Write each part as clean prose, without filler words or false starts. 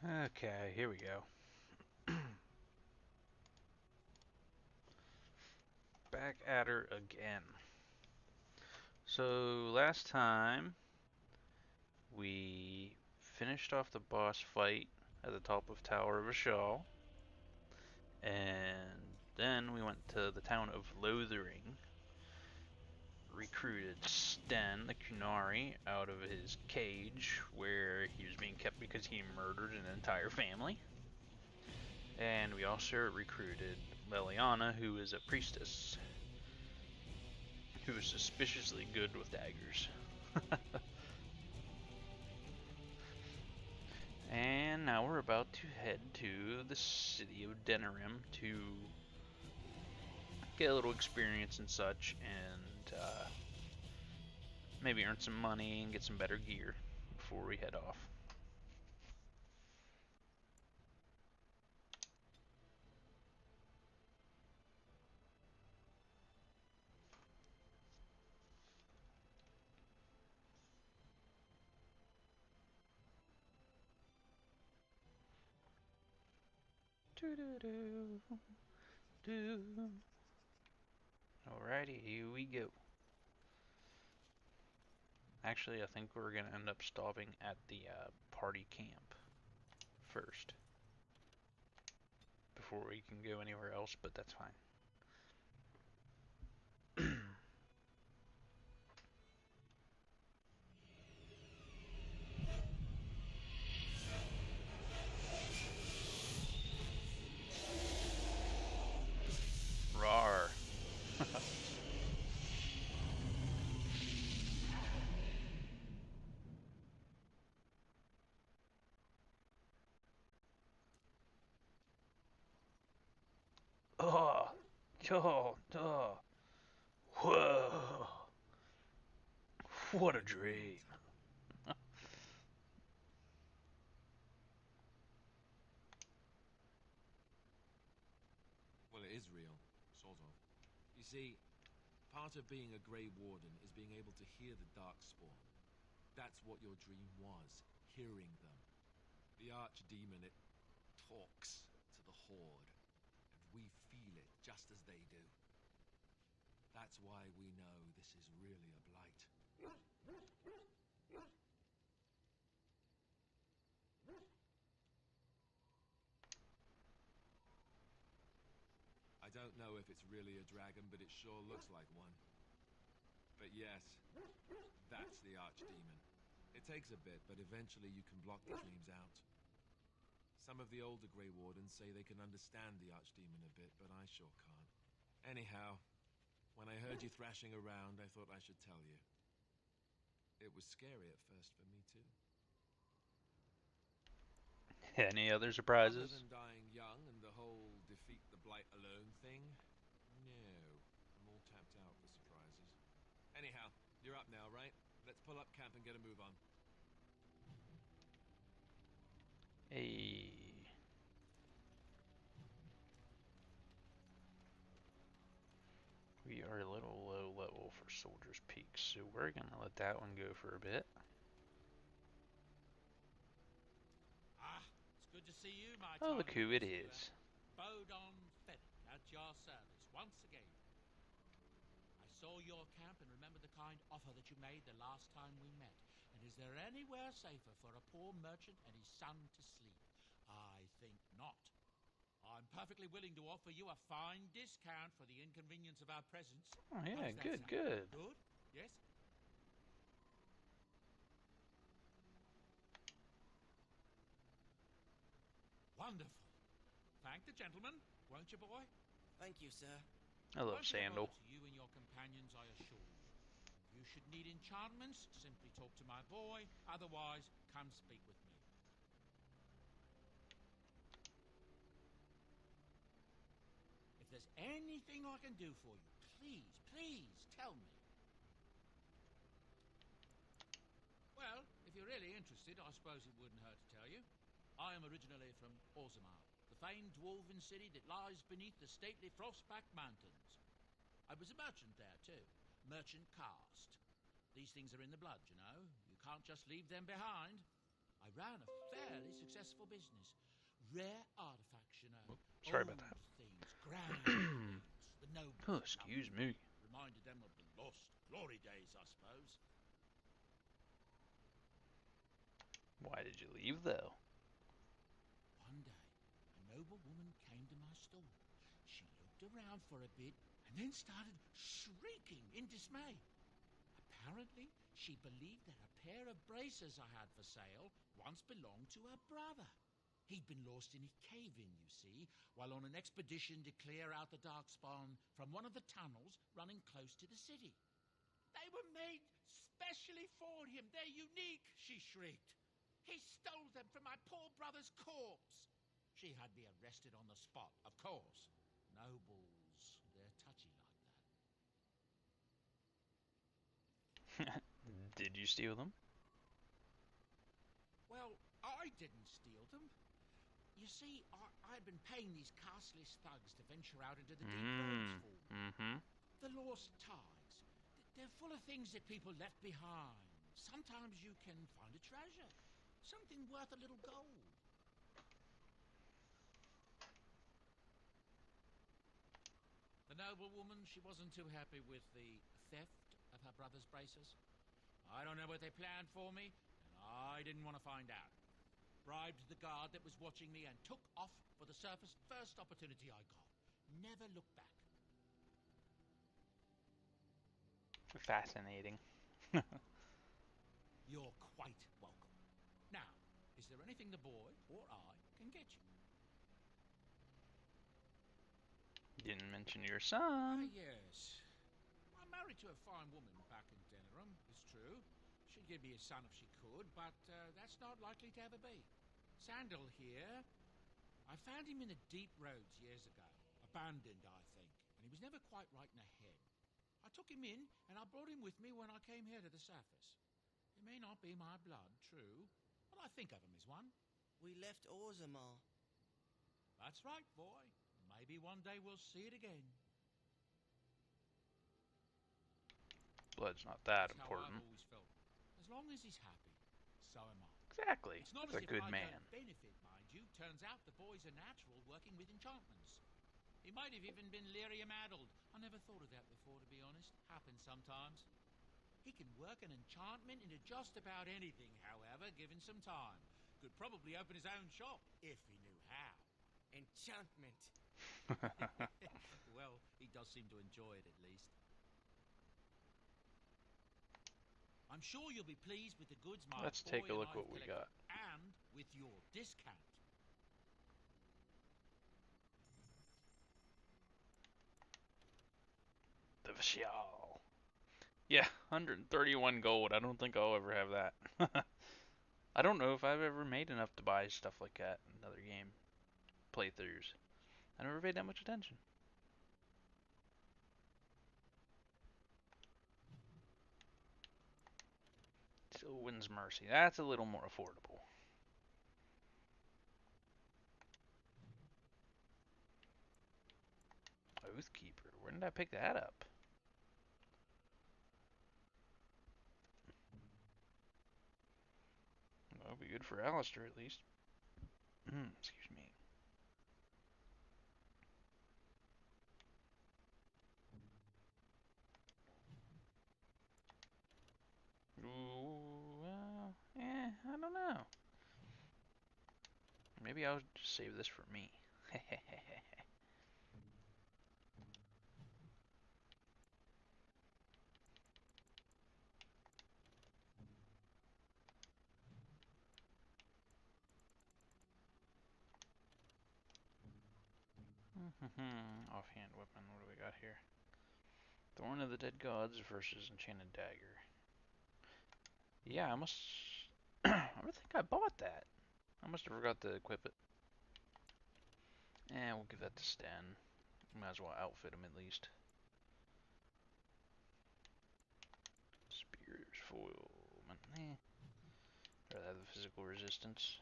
Okay, here we go. Back at her again. So last time we finished off the boss fight at the top of Tower of Shale, and then we went to the town of Lothering, recruited Sten, the Kunari, out of his cage where he was being kept because he murdered an entire family. And we also recruited Leliana, who is a priestess, who is suspiciously good with daggers. And now we're about to head to the city of Denerim to get a little experience and such, and maybe earn some money and get some better gear before we head off. Alrighty, here we go. Actually, I think we're gonna end up stopping at the party camp first before we can go anywhere else, but that's fine. Rawr. Oh, oh. Whoa. What a dream. Well, it is real, sort of. You see, part of being a Grey Warden is being able to hear the Darkspawn. That's what your dream was, hearing them. The Archdemon, it talks to the Horde, and we feel it just as they do. That's why we know this is really a blight. I don't know if it's really a dragon, but it sure looks like one. But yes, that's the Archdemon. It takes a bit, but eventually you can block the dreams out. Some of the older Grey Wardens say they can understand the Archdemon a bit, but I sure can't. Anyhow, when I heard you thrashing around, I thought I should tell you. It was scary at first for me, too. Any other Other surprises? than dying young and the whole defeat the Blight alone thing, no. I'm all tapped out for surprises. Anyhow, you're up now, right? Let's pull up camp and get a move on. Hey. We are a little low level for Soldier's Peak, so we're gonna let that one go for a bit. Ah, it's good to see you, my Oh, look timely who it rescuer. is. Bodon Fennick, at your service once again. I saw your camp and remember the kind offer that you made the last time we met. And is there anywhere safer for a poor merchant and his son to sleep? I think not. I'm perfectly willing to offer you a fine discount for the inconvenience of our presence. Oh How yeah, does that good, sound? good. Good? Yes? Wonderful. Thank the gentleman, won't you, boy? Thank you, sir. I love Won't be a bother Sandal. to you and your companions, I assure you. If you should need enchantments, simply talk to my boy. Otherwise, come speak with me. If there's anything I can do for you, please tell me. Well, if you're really interested, I suppose it wouldn't hurt to tell you. I am originally from Orzammar, the famed dwarven city that lies beneath the stately Frostback Mountains. I was a merchant there, too. Merchant caste. These things are in the blood, you know. You can't just leave them behind. I ran a fair fairly successful business. Rare artifacts, you know. Sorry about Old that. things, grand things. The nobles Oh, loved excuse them. me. Reminded them of the lost glory days, I suppose. Why did you leave, though? One day, a noble woman came to my store. She looked around for a bit and then started shrieking in dismay. Apparently, she believed that a pair of bracers I had for sale once belonged to her brother. He'd been lost in a cave-in, you see, while on an expedition to clear out the Darkspawn from one of the tunnels running close to the city. They were made specially for him. They're unique, she shrieked. He stole them from my poor brother's corpse. She had me arrested on the spot, of course. Nobles, they're touchy like that. Did you steal them? Well, I didn't steal them. You see, I'd been paying these castless thugs to venture out into the deep roads for me. Mm-hmm. The lost tides. They're full of things that people left behind. Sometimes you can find a treasure. Something worth a little gold. The noblewoman, she wasn't too happy with the theft of her brother's braces. I don't know what they planned for me, and I didn't want to find out. Bribed the guard that was watching me and took off for the surface first opportunity I got. Never looked back. Fascinating. You're quite welcome. Now, is there anything the boy or I can get you? Didn't mention your son. Yes. I'm married to a fine woman back in Denerim, it's true. She'd give me a son if she could, but that's not likely to ever be. Sandal here, I found him in the deep roads years ago. Abandoned, I think, and he was never quite right in the head. I took him in, and I brought him with me when I came here to the surface. He may not be my blood, true, but I think of him as one. We left Orzammar. That's right, boy. Maybe one day we'll see it again. Blood's not that That's important. how I've always felt. As long as he's happy, so am I. Exactly. It's not That's a as if good I man. don't benefit, mind you. Turns out the boy's a natural working with enchantments. He might have even been lyrium-addled. I never thought of that before, to be honest. Happens sometimes. He can work an enchantment into just about anything, however, given some time. Could probably open his own shop, if he knew how. Enchantment. Well, he does seem to enjoy it, at least. I'm sure you'll be pleased with the goods my Let's boy take a and look I've what we collected, got. and with your discount. The Shale. Yeah, 131 gold. I don't think I'll ever have that. I don't know if I've ever made enough to buy stuff like that in another game playthroughs. I never paid that much attention. Sylvan's Mercy. That's a little more affordable. Oathkeeper. Where did I pick that up? That'll be good for Alistair at least. Excuse me. Ooh, I don't know. Maybe I'll just save this for me. Offhand weapon, what do we got here? Thorn of the Dead Gods versus Enchanted Dagger. Yeah, I must... I think I bought that. I must have forgot to equip it. We'll give that to Sten. Might as well outfit him at least. Spears, foilment. Rather have the physical resistance.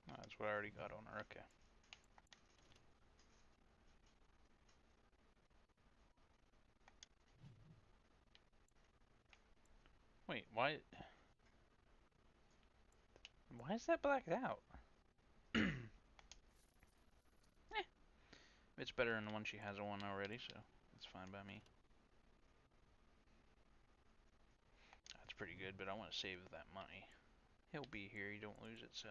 That's what I already got on her. Okay. Wait, why? Why is that blacked out? It's better than the one she has on already, so it's fine by me. That's pretty good, but I want to save that money. He'll be here, you don't lose it, so.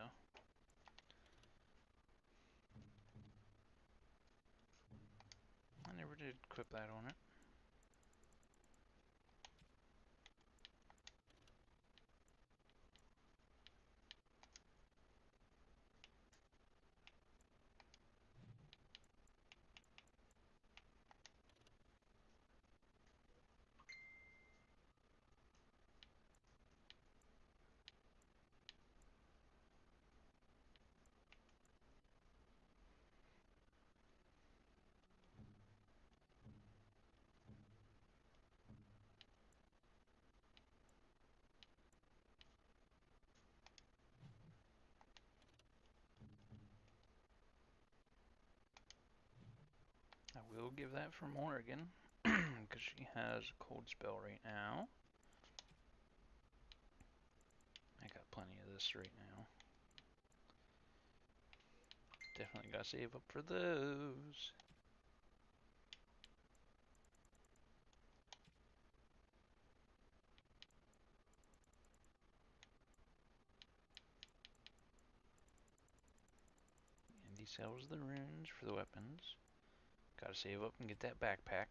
I never did equip that on it. I will give that for Morrigan, because she has a cold spell right now. I got plenty of this right now. Definitely gotta save up for those. And he sells the runes for the weapons. Gotta save up and get that backpack.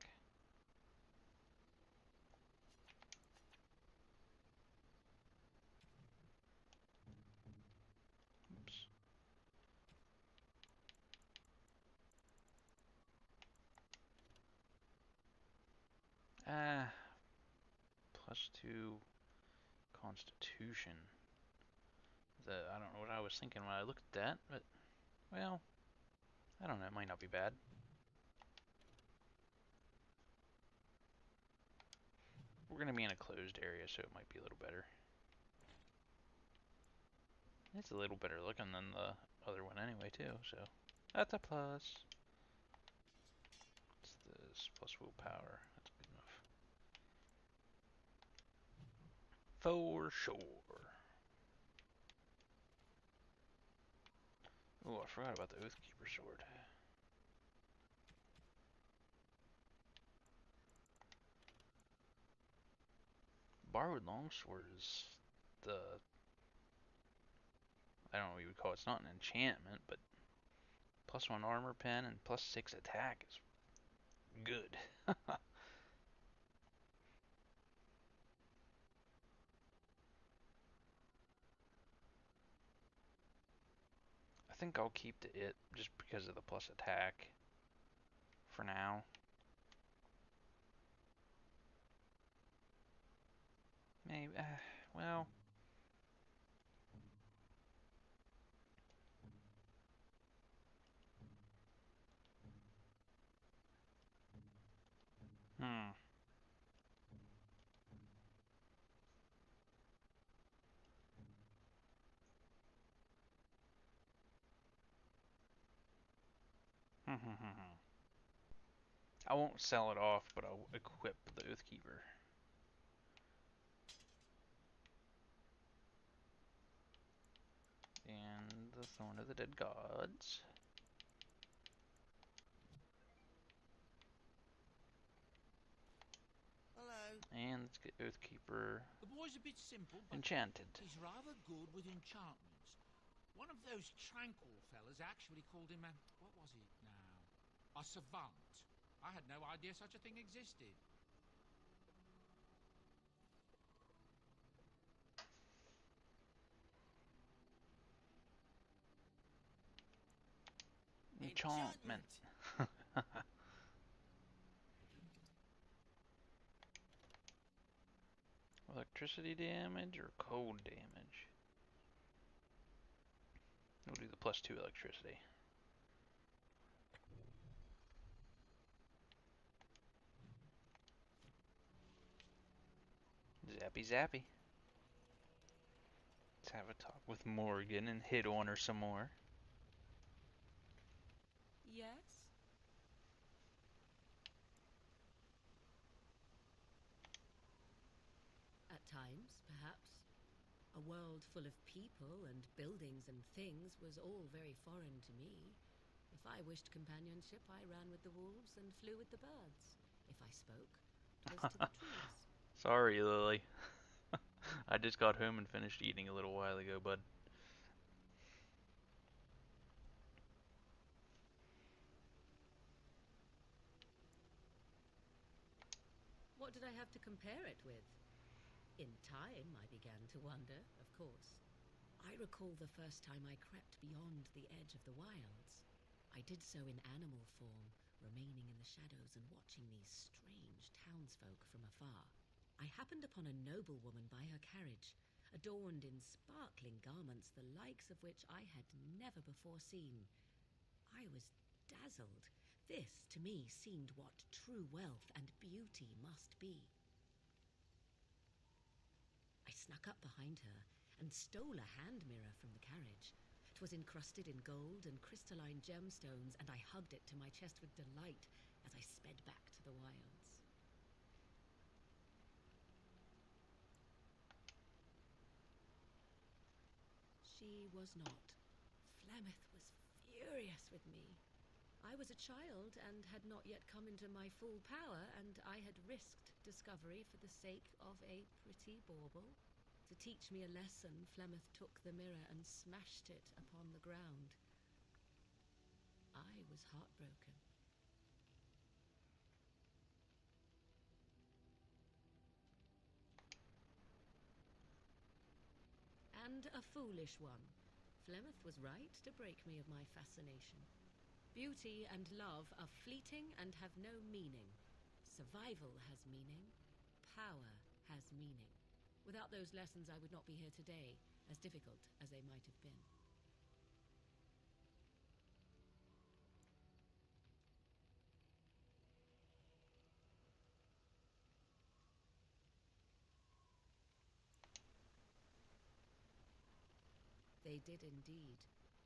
Oops. +2 Constitution. I don't know what I was thinking when I looked at that, but, well, I don't know, it might not be bad. We're gonna be in a closed area, so it might be a little better. It's a little better looking than the other one anyway, too, so that's a plus. What's this? Plus willpower. That's good enough. For sure. Oh, I forgot about the Oathkeeper sword. Borrowed longsword is the, I don't know what you would call it. It's not an enchantment, but +1 armor pen and +6 attack is good. I think I'll keep it just because of the plus attack for now. Maybe, well. Hmm. I won't sell it off, but I'll equip the Oathkeeper. And the Thorn of the Dead Gods. Hello. And let's get Oathkeeper The boy's a bit simple, but enchanted. he's rather good with enchantments. One of those tranquil fellas actually called him a... what was it now? A savant. I had no idea such a thing existed. Enchantment. Electricity damage or cold damage? We'll do the +2 electricity. Zappy zappy. Let's have a talk with Morgan and hit on her some more. Yes? At times, perhaps. A world full of people and buildings and things was all very foreign to me. If I wished companionship, I ran with the wolves and flew with the birds. If I spoke, 'twas to the trees. Sorry, Lily. I just got home and finished eating a little while ago, bud. What did I have to compare it with? In time, I began to wonder, of course. I recall the first time I crept beyond the edge of the wilds. I did so in animal form, remaining in the shadows and watching these strange townsfolk from afar. I happened upon a noblewoman by her carriage, adorned in sparkling garments the likes of which I had never before seen. I was dazzled. This, to me, seemed what true wealth and beauty must be. I snuck up behind her and stole a hand mirror from the carriage. 'Twas encrusted in gold and crystalline gemstones, and I hugged it to my chest with delight as I sped back to the wilds. She was not. Flemeth was furious with me. I was a child and had not yet come into my full power, and I had risked discovery for the sake of a pretty bauble. To teach me a lesson, Flemeth took the mirror and smashed it upon the ground. I was heartbroken. And a foolish one. Flemeth was right to break me of my fascination. Beauty and love are fleeting and have no meaning. Survival has meaning. Power has meaning. Without those lessons, I would not be here today, as difficult as they might have been. They did indeed.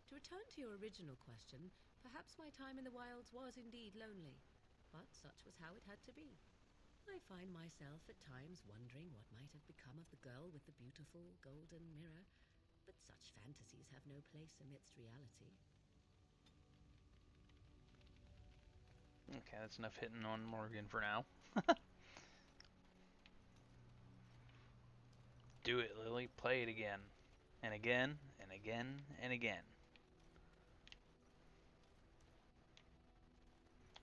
To return to your original question, perhaps my time in the wilds was indeed lonely, but such was how it had to be. I find myself at times wondering what might have become of the girl with the beautiful golden mirror, but such fantasies have no place amidst reality. Okay, that's enough hitting on Morgan for now. Do it, Lily. Play it again. And again, and again, and again.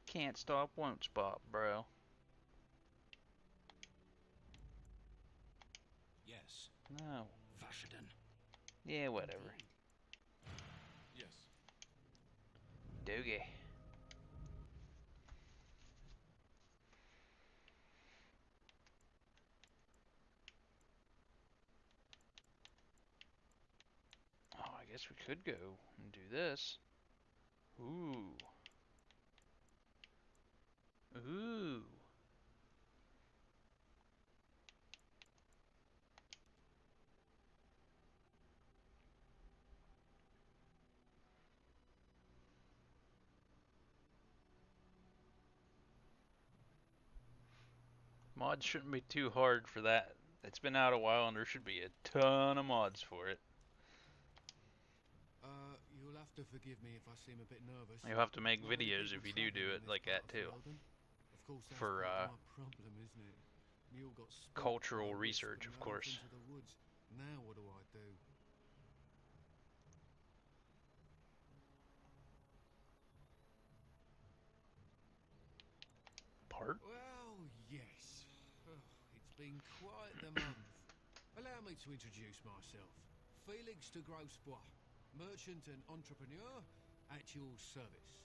Can't stop, won't stop, bro. Yes. No. Vashaden. Yeah, whatever. Yes. Doogie. Oh, I guess we could go and do this. Ooh. Ooh. Mods shouldn't be too hard for that. It's been out a while and there should be a ton of mods for it. You'll have to forgive me if I seem a bit nervous. You'll have to make Not many videos people if you do travelling it in this like part that of too. Weldon. Of course, that's For, part of my problem, isn't it? Mule got spooked cultural by a wisp research, and of ran off course. into the woods. Now what do I do? Part? Well, yes. Oh, it's been quite the month. Allow me to introduce myself. Felix de Grosbois, merchant and entrepreneur at your service.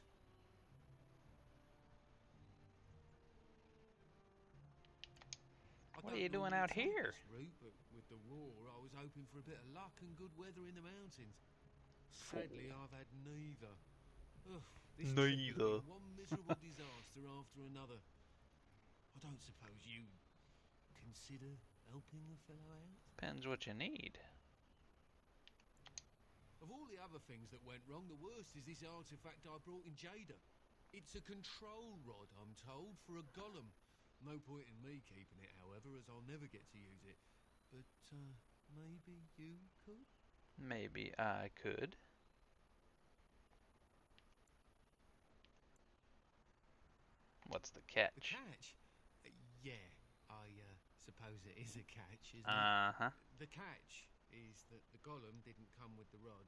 What are you doing out here? Route, but with the war, I was hoping for a bit of luck and good weather in the mountains. Sadly, I've had neither. Ugh, this Neither. has been one miserable disaster after another. I don't suppose you consider helping a fellow out? Depends what you need. Of all the other things that went wrong, the worst is this artifact I brought in Jada. It's a control rod, I'm told, for a golem. No point in me keeping it, however, as I'll never get to use it. But, maybe you could? Maybe I could. What's the catch? The catch? Yeah, I suppose it is a catch, isn't it? Uh-huh. The catch is that the golem didn't come with the rod.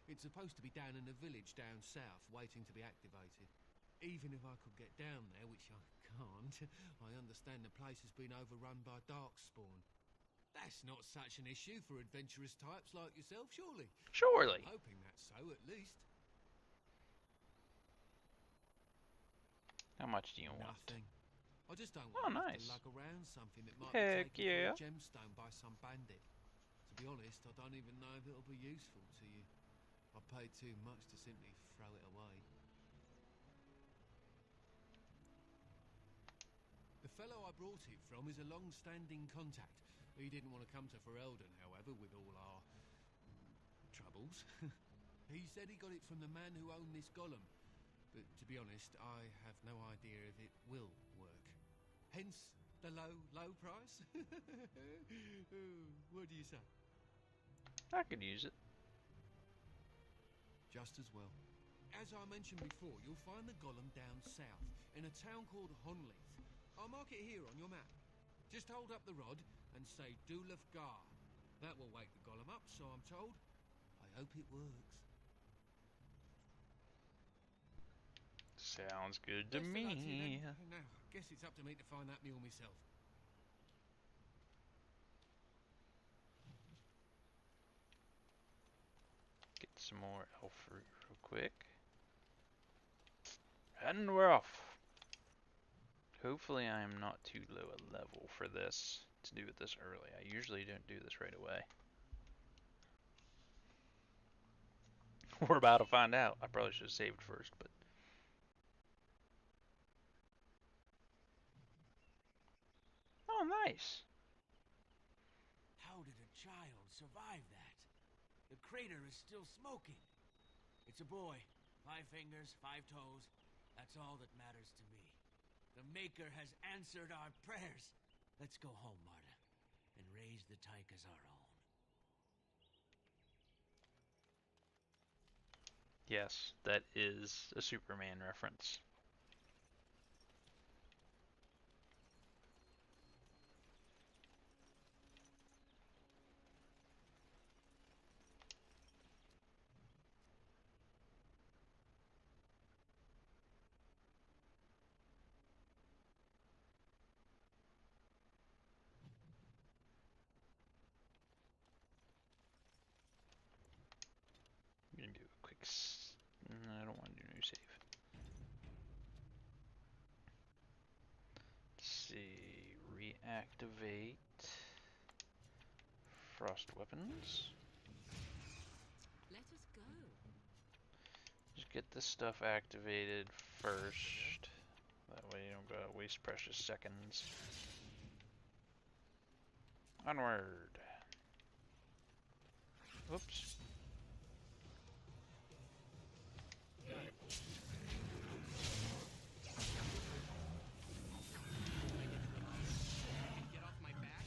It's supposed to be down in a village down south, waiting to be activated. Even if I could get down there, which I can't, I understand the place has been overrun by Darkspawn. That's not such an issue for adventurous types like yourself, surely? Surely. I'm hoping that's so, at least. How much do you want? Nothing. I just don't Oh, want to have nice. to lug around something that might Heck be taken yeah. for a gemstone by some bandit. To be honest, I don't even know if it'll be useful to you. I paid too much to simply throw it away. The fellow I brought it from is a long-standing contact. He didn't want to come to Ferelden, however, with all our troubles. He said he got it from the man who owned this golem. But to be honest, I have no idea if it will work. Hence the low price. What do you say? I could use it. Just as well. As I mentioned before, you'll find the golem down south, in a town called Honleith. I'll mark it here on your map. Just hold up the rod and say Dulaf Gar. That will wake the golem up, so I'm told. I hope it works. Sounds good to Best of luck to you me. then. Now, I guess it's up to me to find that mule myself. Get some more elf fruit real quick. And we're off. Hopefully I am not too low a level for this to do it this early. I usually don't do this right away. We're about to find out. I probably should have saved first, but oh, nice. How did a child survive that? The crater is still smoking. It's a boy. 5 fingers, 5 toes. That's all that matters to me. The Maker has answered our prayers. Let's go home, Marta, and raise the tyke as our own. Yes, that is a Superman reference. I'm gonna do a quick. I don't want to do new save. Let's see. Reactivate frost weapons. Let us go. Just get this stuff activated first. That way you don't gotta waste precious seconds. Onward. Whoops. Get off my back?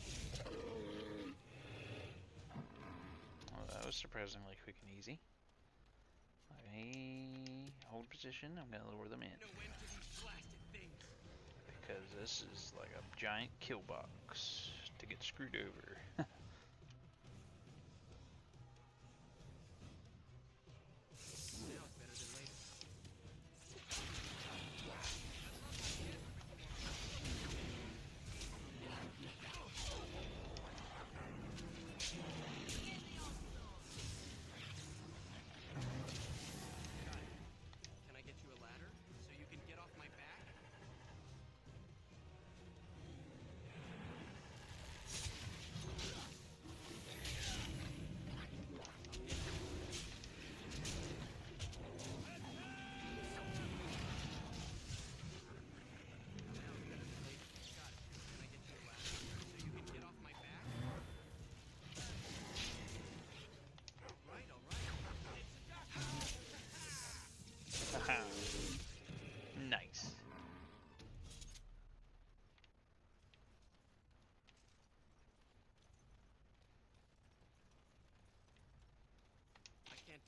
Well, that was surprisingly quick and easy. I hold position. I'm gonna lure them in No end to these blasted things. because this is like a giant kill box to get screwed over. Now it's better than later. Can I get you a ladder so you can get off my back?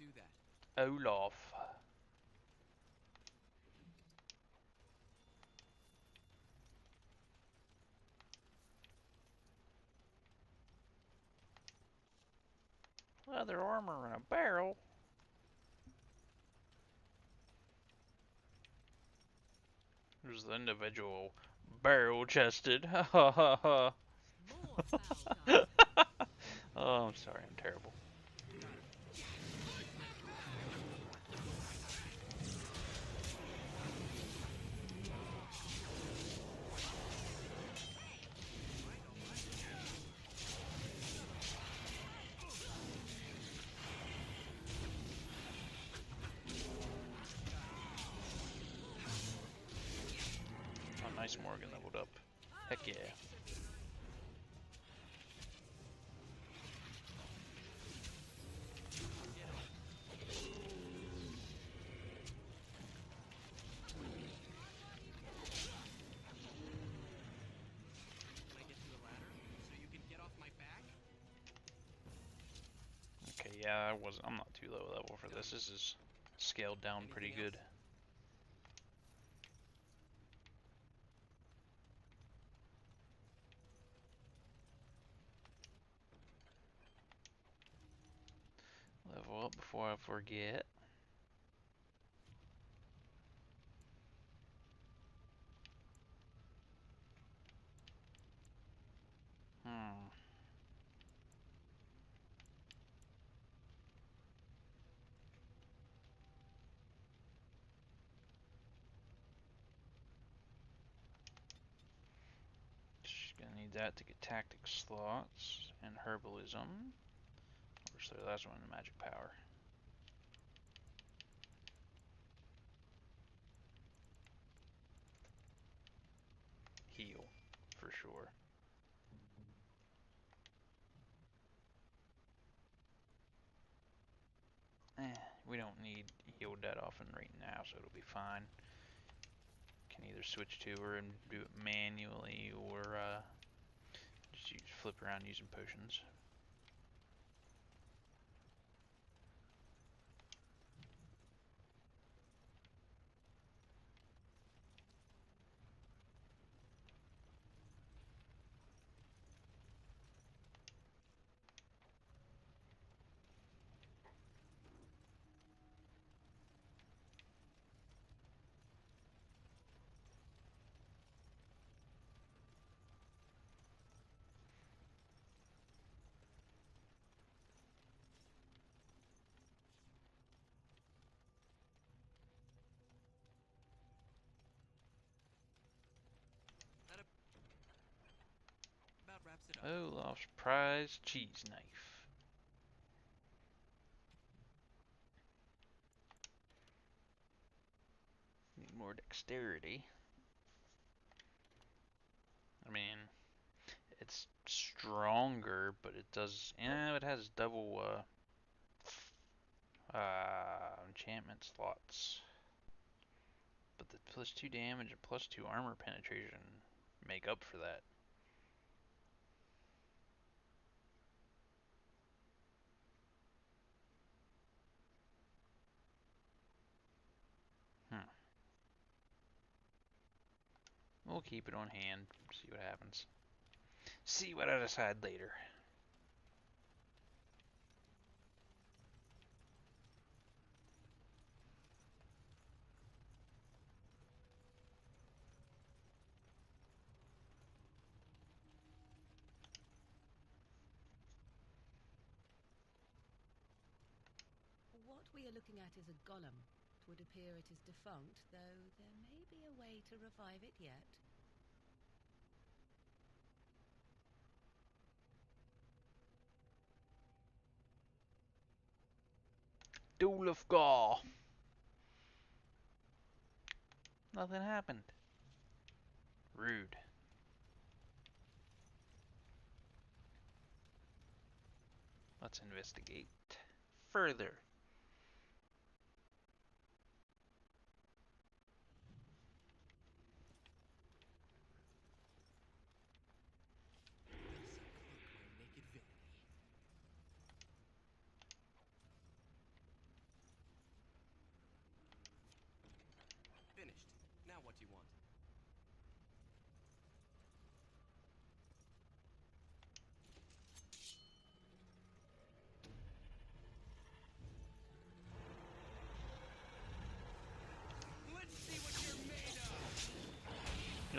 do that. Olaf. Leather armor and a barrel. There's the individual barrel chested. Ha ha ha ha. More foul guys. Oh, I'm sorry, I'm terrible. Oh, nice, Morgan leveled up. Heck yeah. Can I get you a ladder so you can get off my back? Okay, yeah, I'm not too low level for this. This is scaled down pretty Anything good. else? Level up before I forget. Hmm. Just gonna need that to get tactic slots and herbalism. Which the last one, magic power. Heal, for sure. We don't need heal that often right now, so it'll be fine. Can either switch to her and do it manually, or just flip around using potions. That about wraps it up. Olaf's prize cheese knife. Need more dexterity. I mean, it's stronger, but it does. Yeah, it has double enchantment slots. But the +2 damage and +2 armor penetration make up for that. Hmm. We'll keep it on hand, see what happens. See what I decide later. What we are looking at is a golem. It would appear it is defunct, though there may be a way to revive it yet. Duel of Gaul. Nothing happened. Rude. Let's investigate further. Thus I cloak my naked villainy.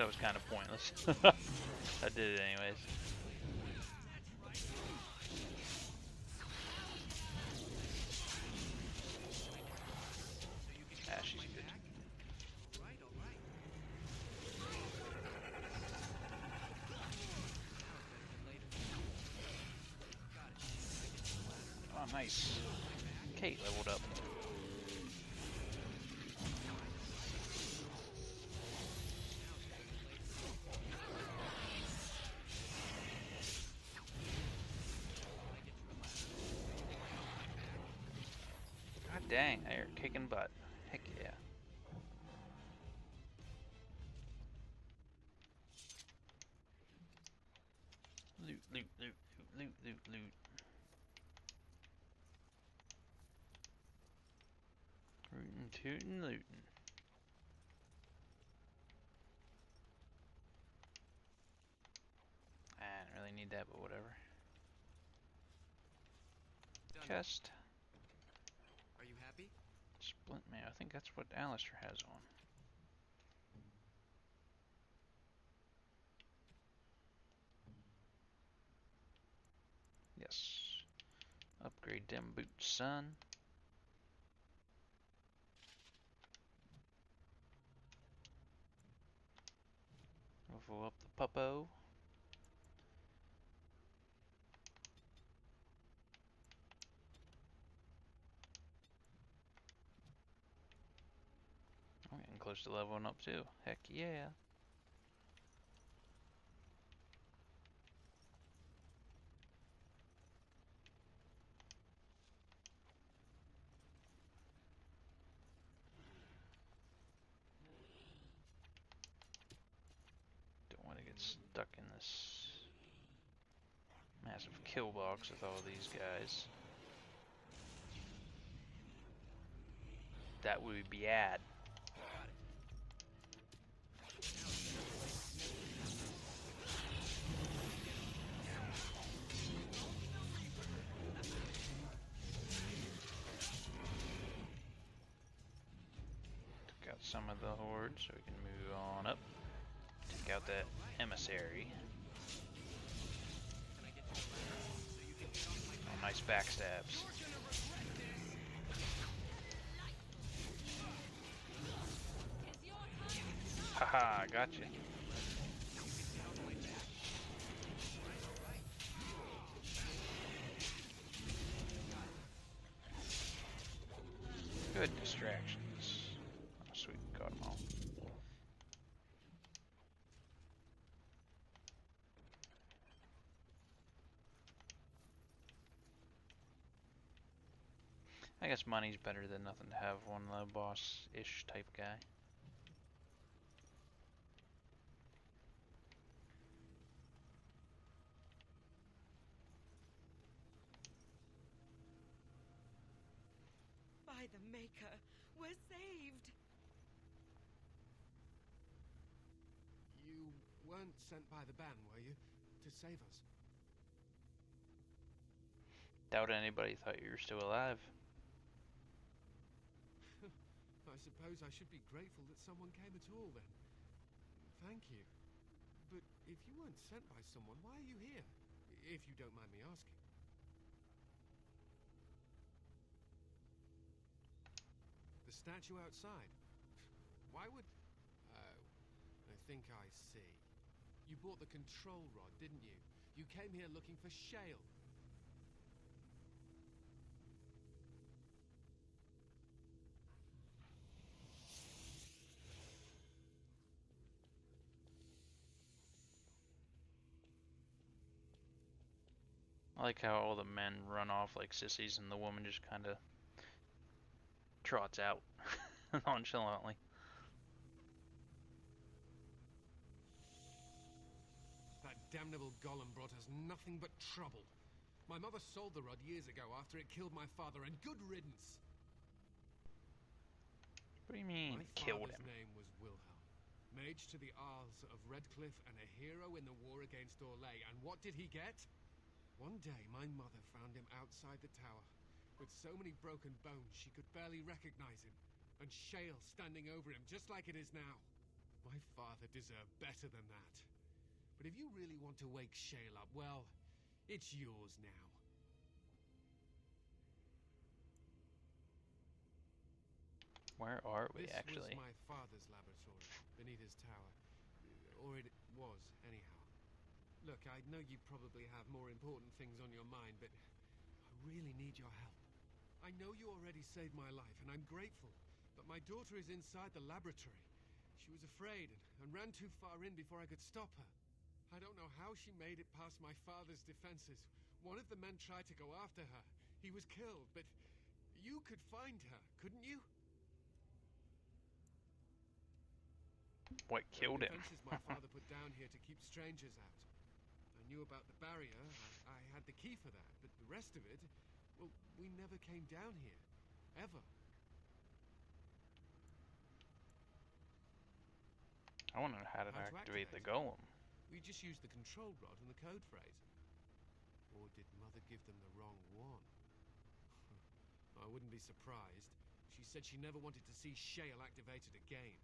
that was kind of pointless. I did it anyways. Ah, she's good. All right. Oh, nice. Kate leveled up. God dang, they're kicking butt. Heck yeah. Loot, loot, loot, loot, loot, loot, loot. Rootin', tootin', lootin'. I didn't really need that, but whatever. Done. Chest. Are you happy? Splint mail. I think that's what Alistair has on. Yes. Upgrade them boots, son. Level up the puppo. I'm getting close to leveling up too. Heck yeah. Don't want to get stuck in this massive kill box with all these guys. That would be bad. Took out some of the horde so we can move on up. Take out that emissary. Oh, nice backstabs. Haha, gotcha. Good distractions. Oh, sweet, got them all. I guess money's better than nothing to have one boss-ish type guy. By the Maker, we're saved! You weren't sent by the ban, were you? To save us? Doubt anybody thought you were still alive. I suppose I should be grateful that someone came at all, then. Thank you. But if you weren't sent by someone, why are you here? If you don't mind me asking. The statue outside. Why would... Oh, I think I see. You bought the control rod, didn't you? You came here looking for Shale. I like how all the men run off like sissies and the woman just kind of trots out nonchalantly. That damnable golem brought us nothing but trouble. My mother sold the rod years ago after it killed my father, and good riddance. What do you mean, My killed father's him? name was Wilhelm, mage to the Isles of Redcliffe and a hero in the war against Orlais. And what did he get? One day, my mother found him outside the tower, with so many broken bones she could barely recognize him, and Shale standing over him just like it is now. My father deserved better than that. But if you really want to wake Shale up, well, it's yours now. Where are we, This actually? was my father's laboratory, beneath his tower. Or it was, anyhow. Look, I know you probably have more important things on your mind, but I really need your help. I know you already saved my life, and I'm grateful, but my daughter is inside the laboratory. She was afraid and ran too far in before I could stop her. I don't know how she made it past my father's defenses. One of the men tried to go after her. He was killed, but you could find her, couldn't you? What killed him? Defenses my father put down here to keep strangers out. I knew about the barrier. I had the key for that, but the rest of it, well, we never came down here. Ever. I want to know how to activate the golem. We just used the control rod and the code phrase. Or did Mother give them the wrong one? I wouldn't be surprised. She said she never wanted to see Shale activated again.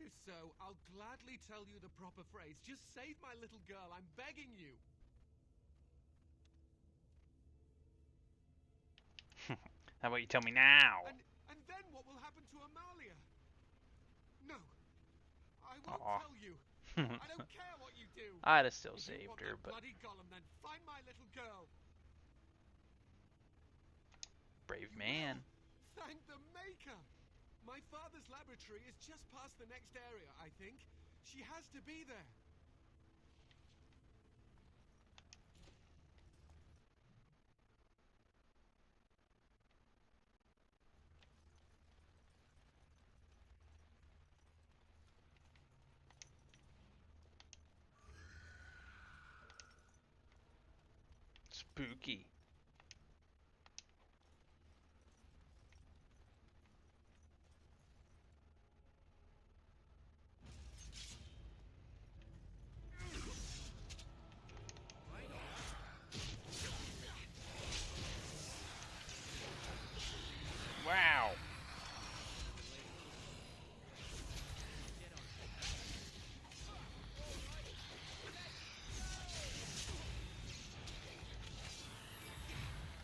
If so, I'll gladly tell you the proper phrase. Just save my little girl, I'm begging you! How about you tell me now? And then what will happen to Amalia? No, I won't Aw. tell you. I don't care what you do. I'd have still If you saved want her, that but bloody golem, then find my little girl. brave You man. will. Thank the Maker. My father's laboratory is just past the next area, I think. She has to be there. Spooky. Wow.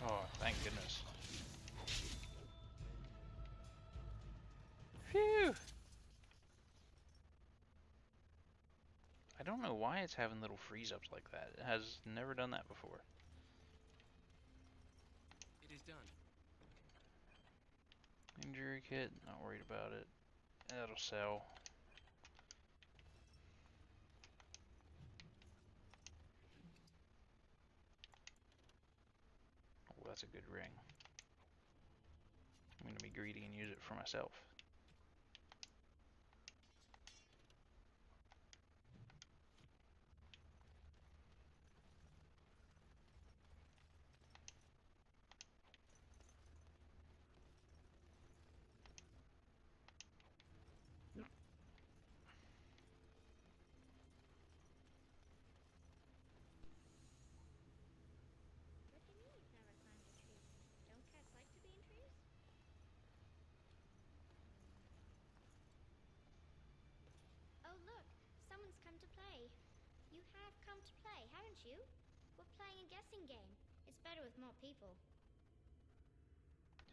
Oh, thank goodness. Phew. I don't know why it's having little freeze-ups like that. It has never done that before. It is done. Injury kit, not worried about it. That'll sell. Oh, that's a good ring. I'm gonna be greedy and use it for myself. What do you mean you've never climbed a tree? Don't cats like to be in trees? Oh look, someone's come to play. You have come to play, haven't you? We're playing a guessing game. It's better with more people.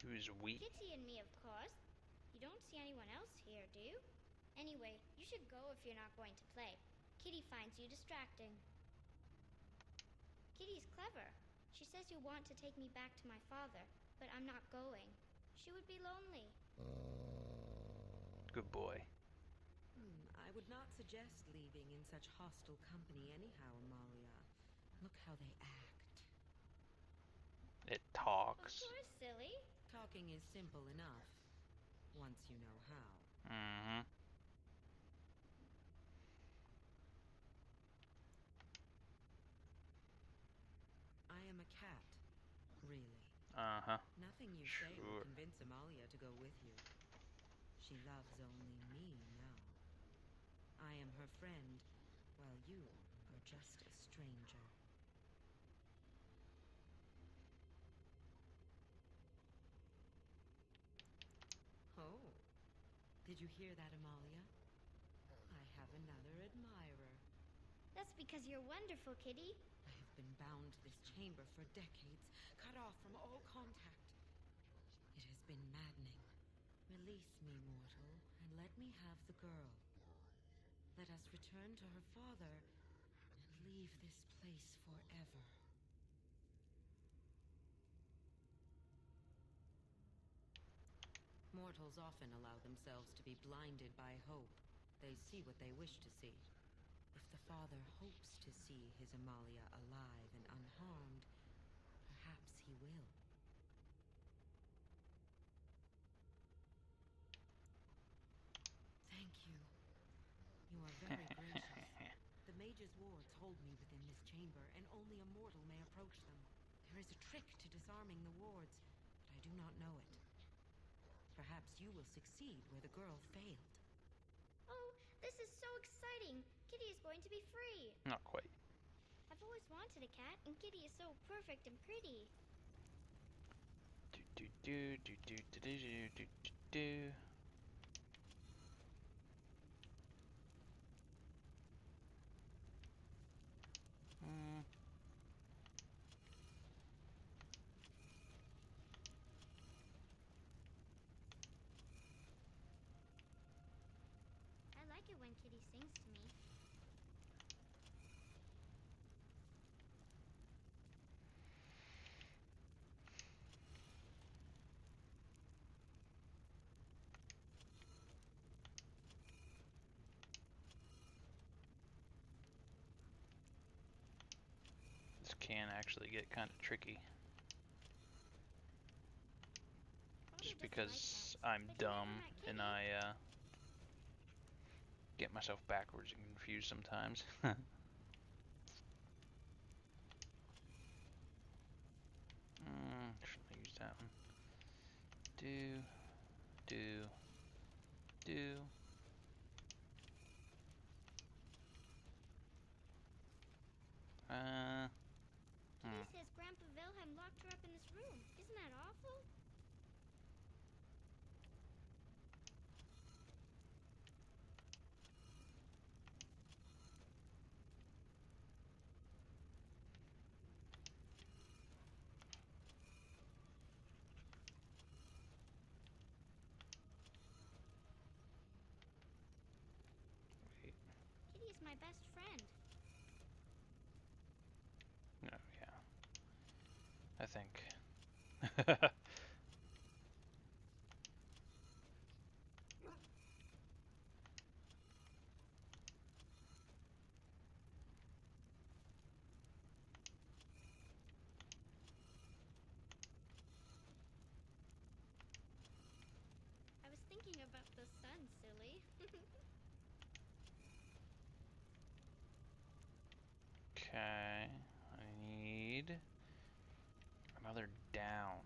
Who's we? Kitty and me, of course. You don't see anyone else here, do you? Anyway, you should go if you're not going to play. Kitty finds you distracting. Kitty's clever. She says you want to take me back to my father, but I'm not going. She would be lonely. Good boy. I would not suggest leaving in such hostile company anyhow, Amalia. Look how they act. It Of talks. course, silly. Talking is simple enough, once you know how. Mm-hmm. I am a cat, really. Uh-huh. Nothing you say will Sure. convince Amalia to go with you. She loves only me now. I am her friend, while you are just a stranger. Oh, did you hear that, Amalia? I have another admirer. That's because you're wonderful, Kitty. I have been bound to this chamber for decades, cut off from all contact. It has been maddening. Release me, mortal, and let me have the girl. Let us return to her father and leave this place forever. Mortals often allow themselves to be blinded by hope. They see what they wish to see. If the father hopes to see his Amalia alive and unharmed, perhaps he will. Thank you. You are very gracious. The mage's wards hold me within this chamber, and only a mortal may approach them. There is a trick to disarming the wards, but I do not know it. Perhaps you will succeed where the girl failed. Oh, this is so exciting. Kitty is going to be free. Not quite. I've always wanted a cat, and Kitty is so perfect and pretty. Do do do do do do do do do do. Mm. I like it when Kitty sings to me. This can actually get kind of tricky. Father Just doesn't because like cats, I'm but he never dumb met Kitty. and I get myself backwards and confused sometimes. Should I use that one? Do, do, do. Kitty says Grandpa Wilhelm locked her up in his room. Isn't that awful? Wait. Kitty is my best friend. No, yeah. I think. I was thinking about the sun, silly. Okay, I need another down.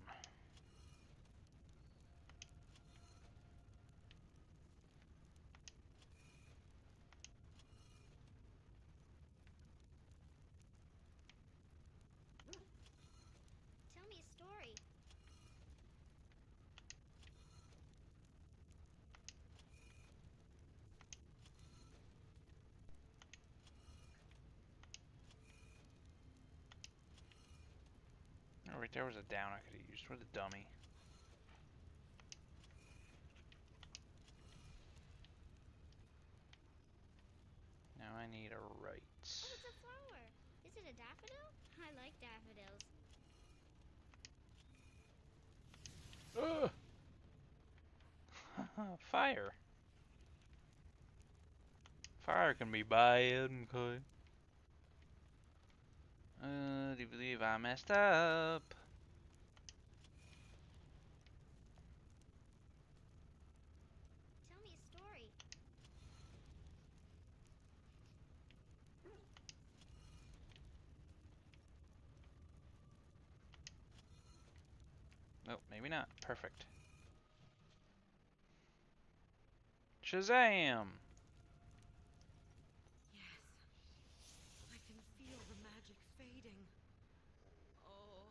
Tell me a story. Oh, right there was a down I could have used. What a dummy. Now I need a right. Oh, it's a flower. Is it a daffodil? I like daffodils. Ugh! Fire. Fire can be bad, okay? Do you believe I messed up? Tell me a story. Nope, maybe not. Perfect. Shazam! Yes. I can feel the magic fading. Oh,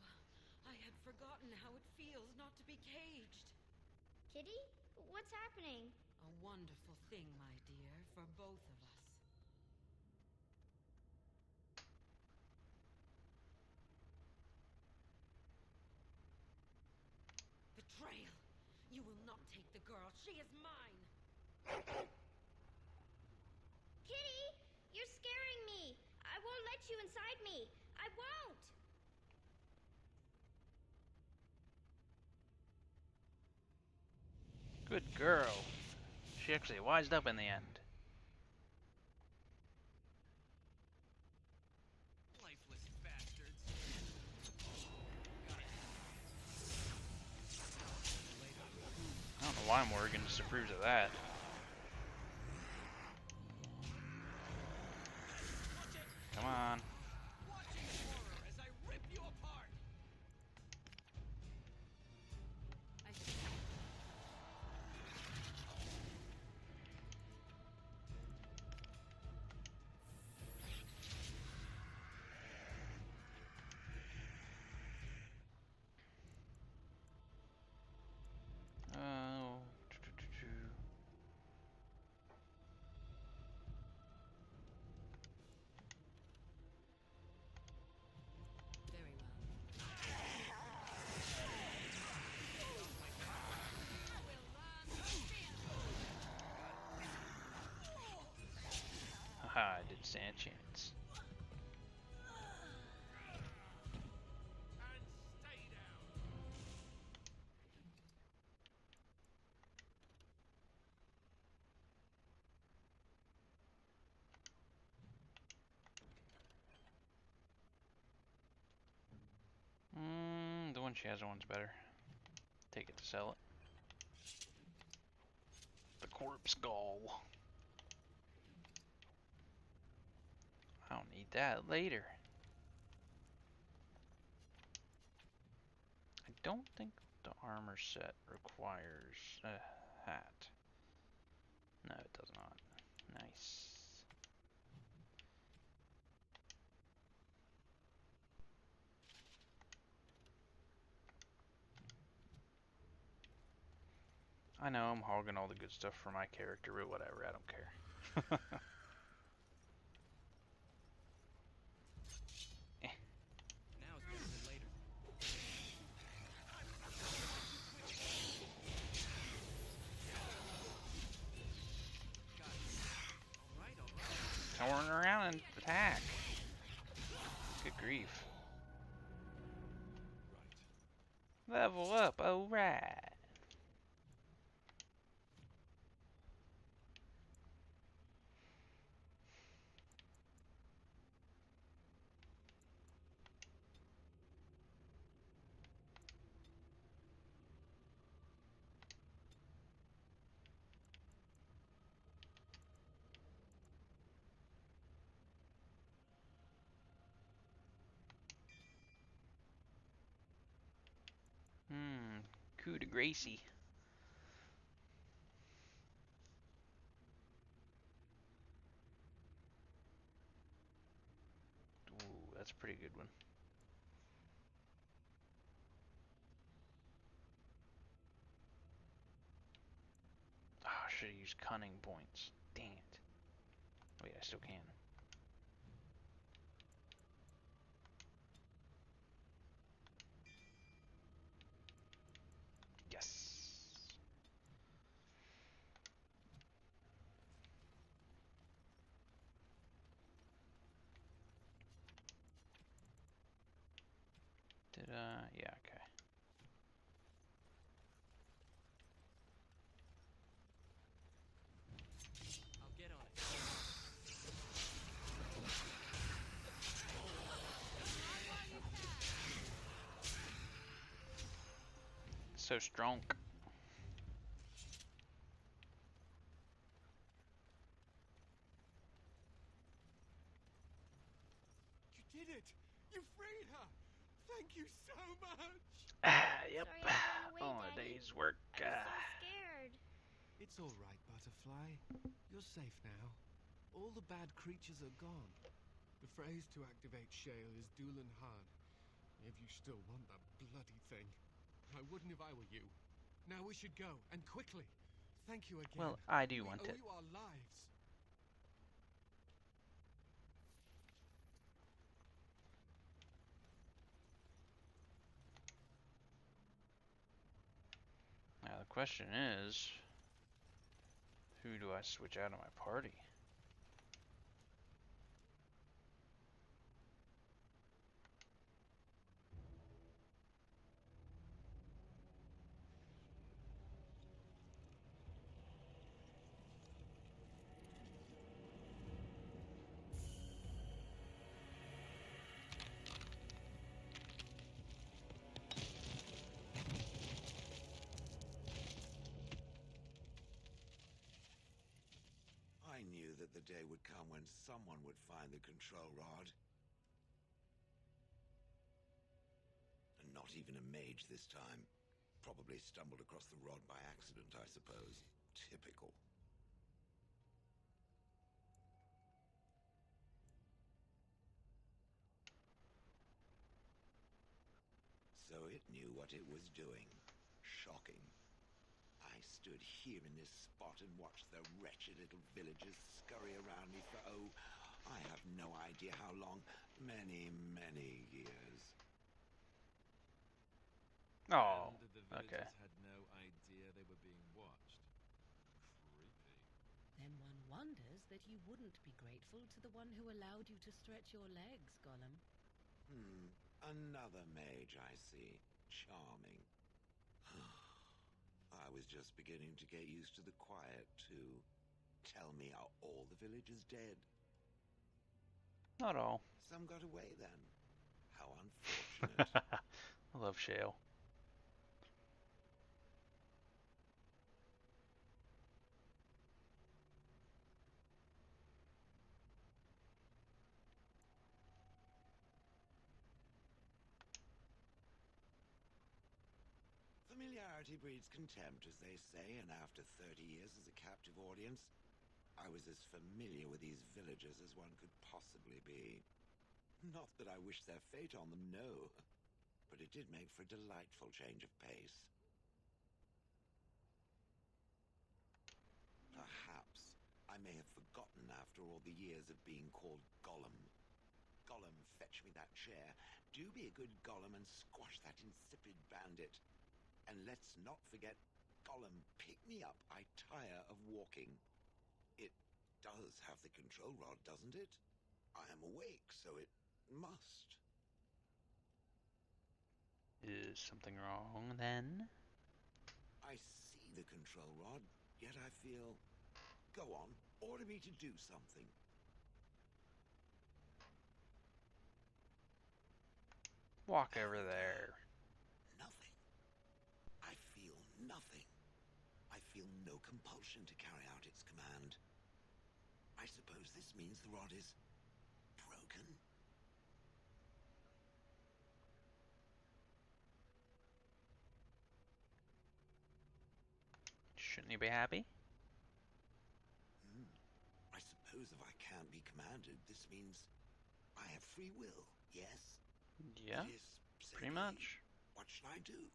I had forgotten how it feels not to be caged. Kitty? What's happening? A wonderful thing, my dear, for both of us. girl. She is mine. Kitty, you're scaring me. I won't let you inside me. I won't. Good girl. She actually wised up in the end. Lifeless bastards. I don't know why Morgan disapproves of that. Come on. Watch in horror as I rip you apart. I see. Oh. Very well. Haha, I didn't stand a chance. And stay down. The one she has one's better. Take it to sell it. The corpse gall. I'll need that later. I don't think the armor set requires a hat. No, it does not. Nice. I know I'm hogging all the good stuff for my character, but whatever, I don't care. Now is better than later. Got it. All right. Turn around and attack. Good grief. Right. Level up, alright. Coup de Gracie. Ooh, that's a pretty good one. Ah, oh, I should have used cunning points. Dang it. Wait, I still can. Yes. Yeah, okay. I'll get on it. So strong. You did it! You freed her! Thank you so much! Yep. Sorry I got away, All a Daddy. day's work. I was so scared. It's all right, Butterfly. You're safe now. All the bad creatures are gone. The phrase to activate Shale is Doolan Han. If you still want that bloody thing. I wouldn't if I were you. Now we should go, and quickly. Thank you again. Well, I do We want owe it. you our lives. Now the question is, Who do I switch out of my party? I knew that the day would come when someone would find the control rod. And not even a mage this time. Probably stumbled across the rod by accident, I suppose. Typical. So it knew what it was doing. Shocking. I stood here in this spot and watched the wretched little villagers scurry around me for, oh, I have no idea how long. Many, many years. Oh, And the okay. villagers had no idea they were being watched. Creepy. Then one wonders that you wouldn't be grateful to the one who allowed you to stretch your legs, Gollum. Another mage, I see. Charming. I was just beginning to get used to the quiet, too. Tell me, are all the villagers dead? Not all. Some got away, then. How unfortunate. I love Shale. Familiarity breeds contempt, as they say, and after 30 years as a captive audience, I was as familiar with these villagers as one could possibly be. Not that I wish their fate on them, no. But it did make for a delightful change of pace. Perhaps I may have forgotten after all the years of being called Gollum. Gollum, fetch me that chair. Do be a good Gollum and squash that insipid bandit. And let's not forget, Gollum, pick me up. I tire of walking. It does have the control rod, doesn't it? I am awake, so it must. Is something wrong then? I see the control rod, yet I feel... Go on, order me to do something. Walk over there. Nothing. I feel nothing. I feel no compulsion to carry out its command. I suppose this means the rod is broken. Shouldn't you be happy? I suppose if I can't be commanded, this means I have free will, yes? Yeah, It is, say pretty me, much. What should I do?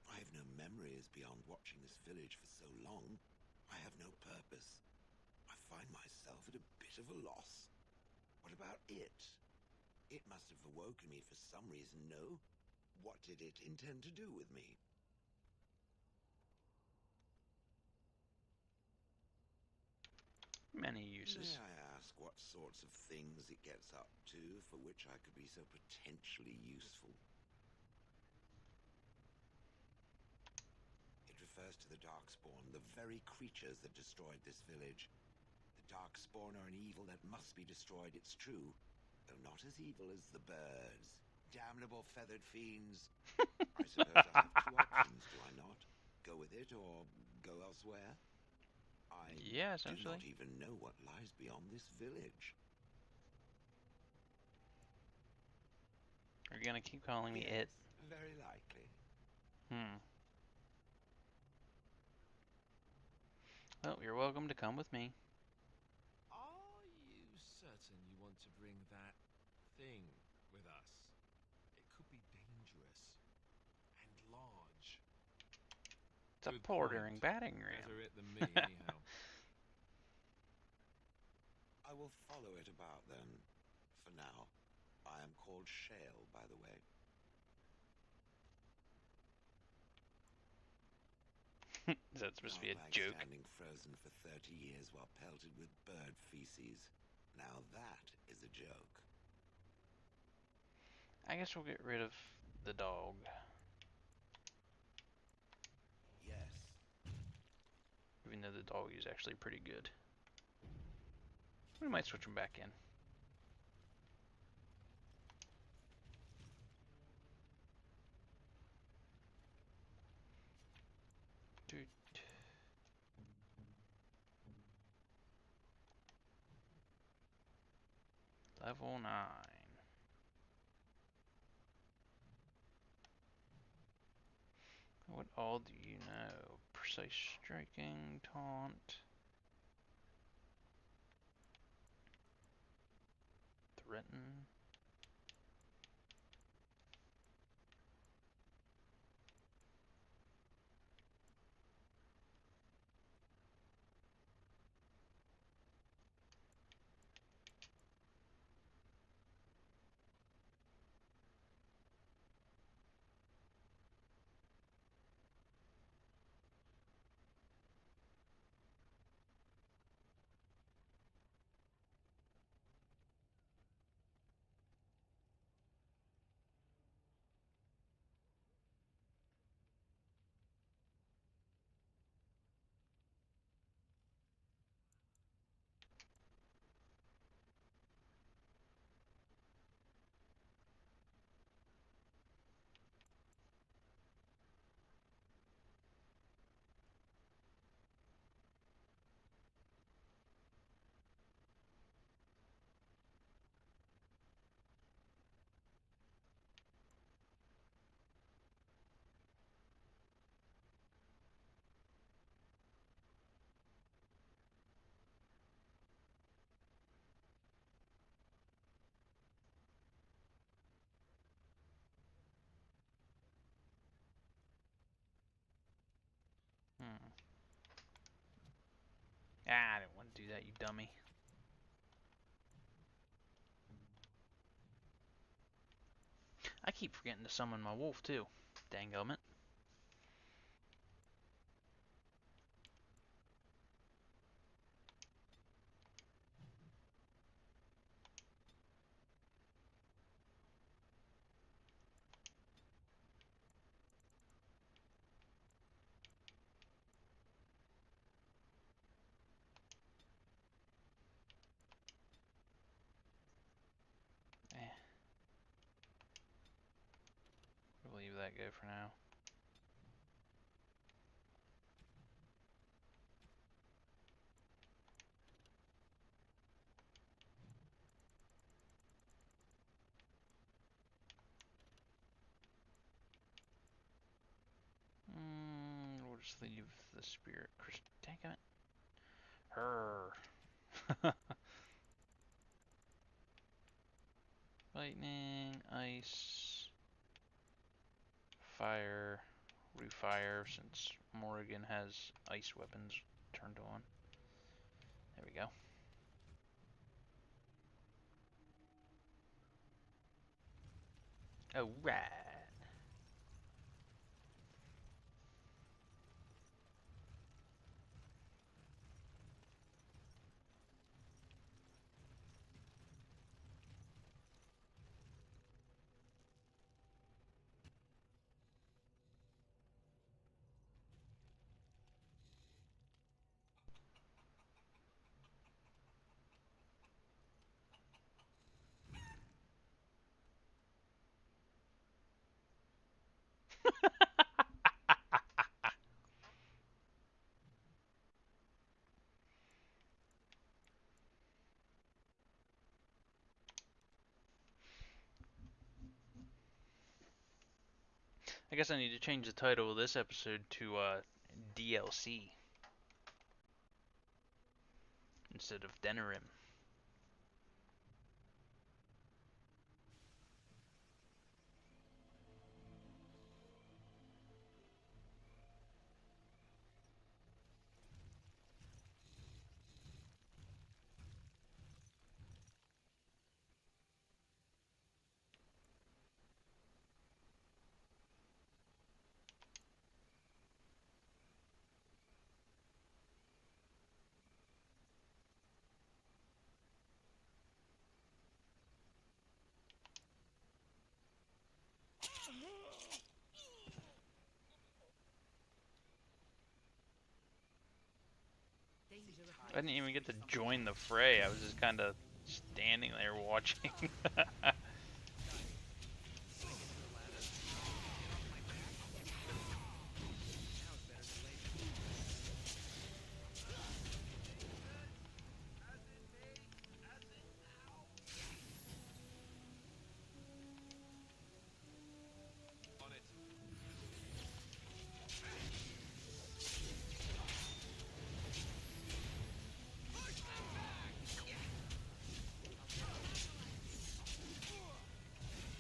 I have no memories beyond watching this village for so long. I have no purpose. I find myself at a bit of a loss. What about it? It must have awoken me for some reason, no? What did it intend to do with me? Many uses. May I ask what sorts of things it gets up to for which I could be so potentially useful? It refers to the Darkspawn, the very creatures that destroyed this village. The Darkspawn are an evil that must be destroyed, it's true, though not as evil as the birds. Damnable feathered fiends. I suppose I have two options, do I not? Go with it or go elsewhere? I Yeah, do essentially. not even know what lies beyond this village. Are you gonna keep calling me Yes, it? very likely. Well, you're welcome to come with me. Are you certain you want to bring that thing with us? It could be dangerous and large. It's a Good bordering point. batting ram. Better it than me, anyhow. I will follow it about then. For now, I am called Shale, by the way. Is that's supposed to be a Not like joke. standing frozen for 30 years while pelted with bird feces. Now that is a joke. I guess we'll get rid of the dog. Yes. Even though the dog is actually pretty good. We might switch him back in. Dude. Level 9. What all do you know? Precise striking, taunt, threaten. Ah, I didn't want to do that, you dummy. I keep forgetting to summon my wolf, too. Dangumit. We'll leave that go for now. We'll just leave the spirit crystal. Dangumit. Her. Lightning, ice, fire, refire, since Morrigan has ice weapons turned on. There we go. Alright. I guess I need to change the title of this episode to DLC instead of Denerim. I didn't even get to join the fray. I was just kind of standing there watching.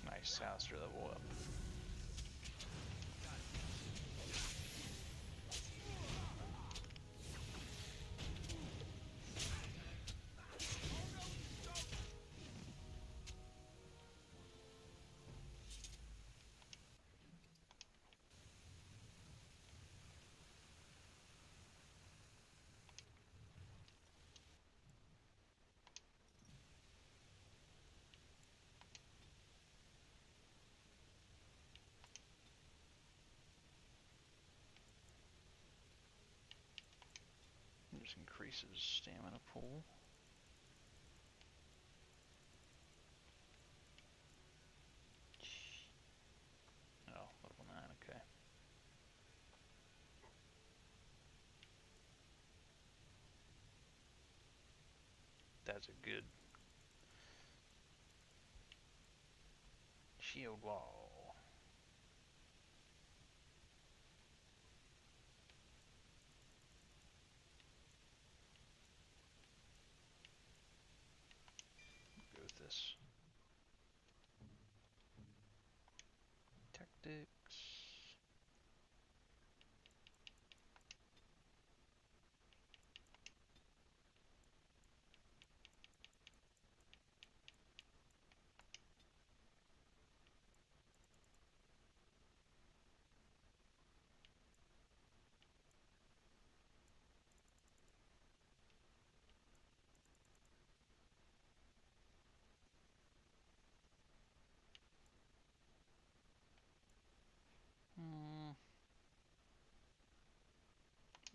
Nice, Alistair level up. Just increases stamina pool. Oh, level 9, okay. That's a good shield wall. Go with this. Tactics.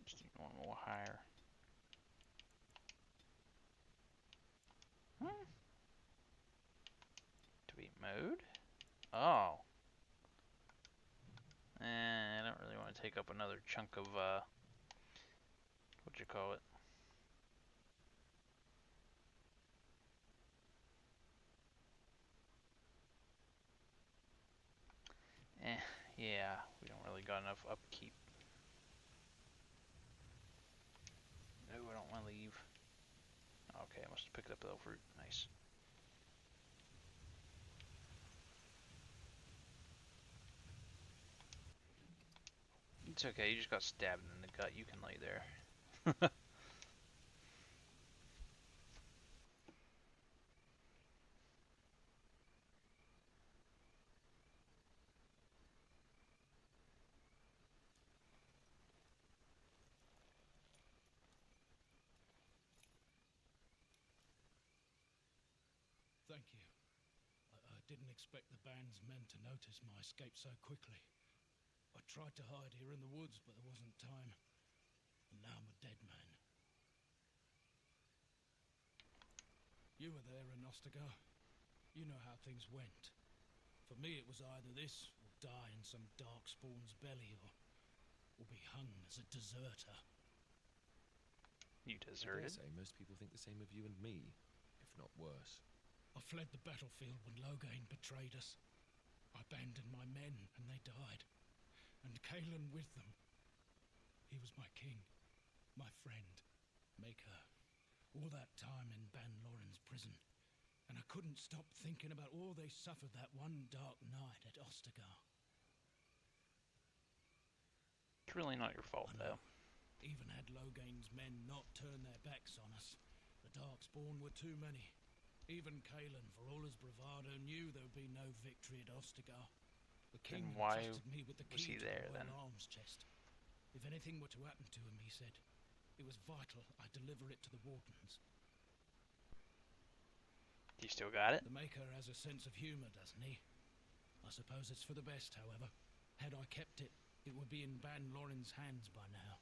Just need one more higher. Tweet mode? Oh. I don't really want to take up another chunk of, what you call it? Yeah, we don't really got enough upkeep. No, I don't want to leave. Okay, I must have picked up the fruit. Nice. It's okay, you just got stabbed in the gut. You can lay there. Thank you. I didn't expect the band's men to notice my escape so quickly. I tried to hide here in the woods, but there wasn't time. And now I'm a dead man. You were there in Ostagar. You know how things went. For me, it was either this, or die in some Darkspawn's belly, or be hung as a deserter. You I deserted? dare say most people think the same of you and me, if not worse. I fled the battlefield when Loghain betrayed us. I abandoned my men, and they died. And Kalen with them. He was my king, my friend, maker. All that time in Ban Loren's prison. And I couldn't stop thinking about all they suffered that one dark night at Ostagar. It's really not your fault, though. Even had Loghain's men not turned their backs on us, the Darkspawn were too many. Even Kalen, for all his bravado, knew there would be no victory at Ostagar. The king Then why entrusted me with the was key he to there, the then? royal arms chest. If anything were to happen to him, he said, it was vital I deliver it to the wardens. You still got it? The Maker has a sense of humor, doesn't he? I suppose it's for the best, however. Had I kept it, it would be in Ban Loren's hands by now.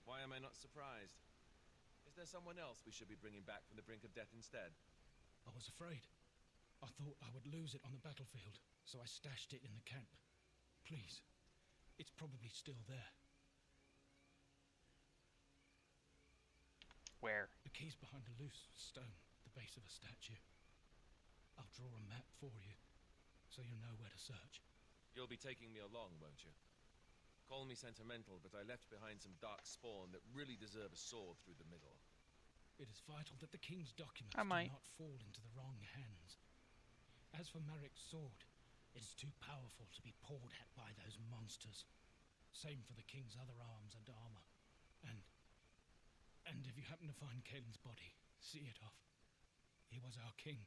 Why am I not surprised? Is there someone else we should be bringing back from the brink of death instead? I was afraid. I thought I would lose it on the battlefield, so I stashed it in the camp. Please, it's probably still there. Where? The key's behind a loose stone at the base of a statue. I'll draw a map for you, so you'll know where to search. You'll be taking me along, won't you? Call me sentimental, but I left behind some Darkspawn that really deserve a sword through the middle. It is vital that the king's documents I might. do not fall into the wrong hands. As for Marik's sword, it is too powerful to be pawed at by those monsters. Same for the king's other arms and armor. And if you happen to find Kaelin's body, see it off. He was our king.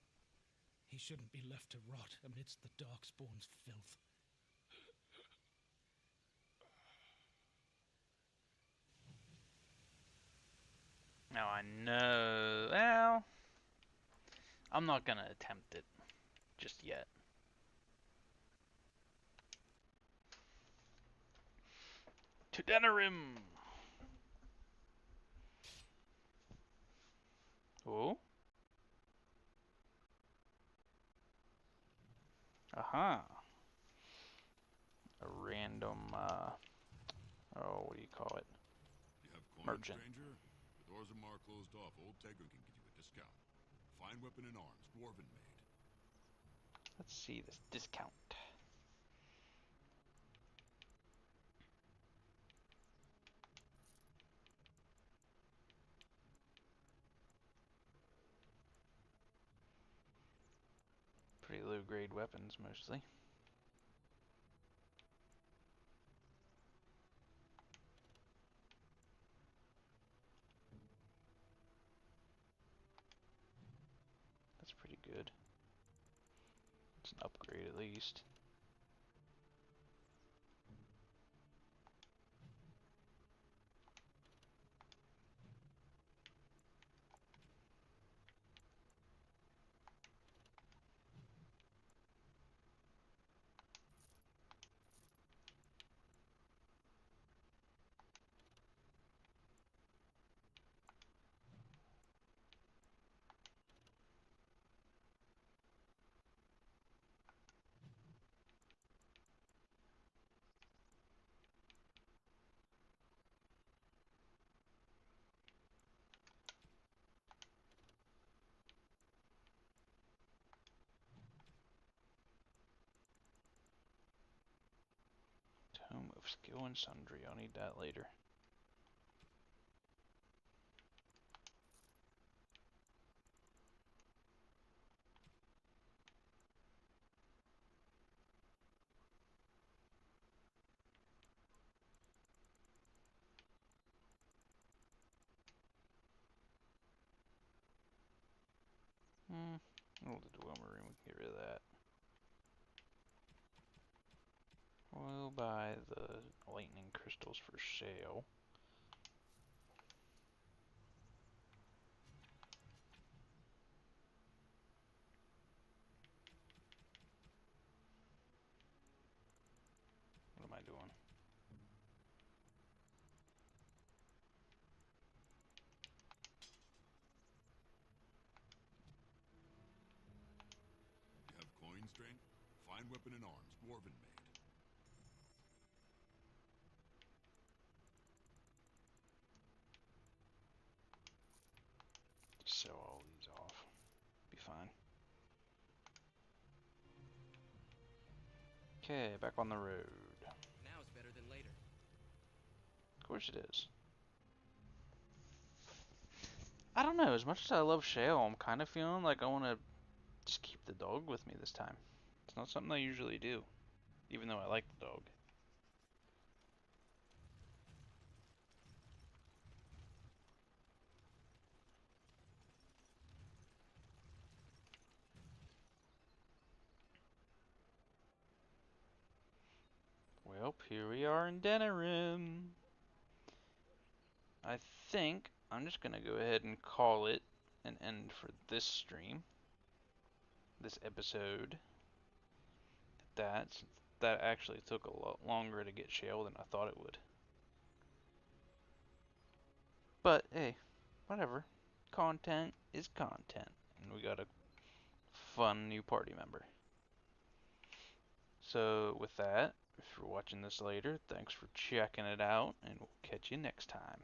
He shouldn't be left to rot amidst the Darkspawn's filth. Now I know. Well, I'm not gonna attempt it just yet. To Denerim! Oh? Aha! A random, oh, what do you call it? You have coin, Merchant. stranger? The doors of Mar closed off. Old Tegra can give you a discount. Fine weapon and arms, dwarven made. Let's see this discount. Pretty low grade weapons mostly. That's pretty good. It's an upgrade at least. Tome of Skill and Sundry. I'll need that later. Oh, the Dwemer room, we can get rid of that. We'll buy the lightning crystals for Shale. What am I doing? You have coin, stranger? Fine weapon and arms, dwarven made. Just sell all these off. Be fine. Okay, back on the road. Now's better than later. Of course it is. I don't know, as much as I love Shale, I'm kind of feeling like I want to just keep the dog with me this time. It's not something I usually do, even though I like the dog. Well, here we are in Denerim. I think I'm just going to go ahead and call it an end for this stream. This episode. That actually took a lot longer to get Shale than I thought it would. But, hey, whatever. Content is content. And we got a fun new party member. So with that, if you're watching this later, thanks for checking it out, and we'll catch you next time.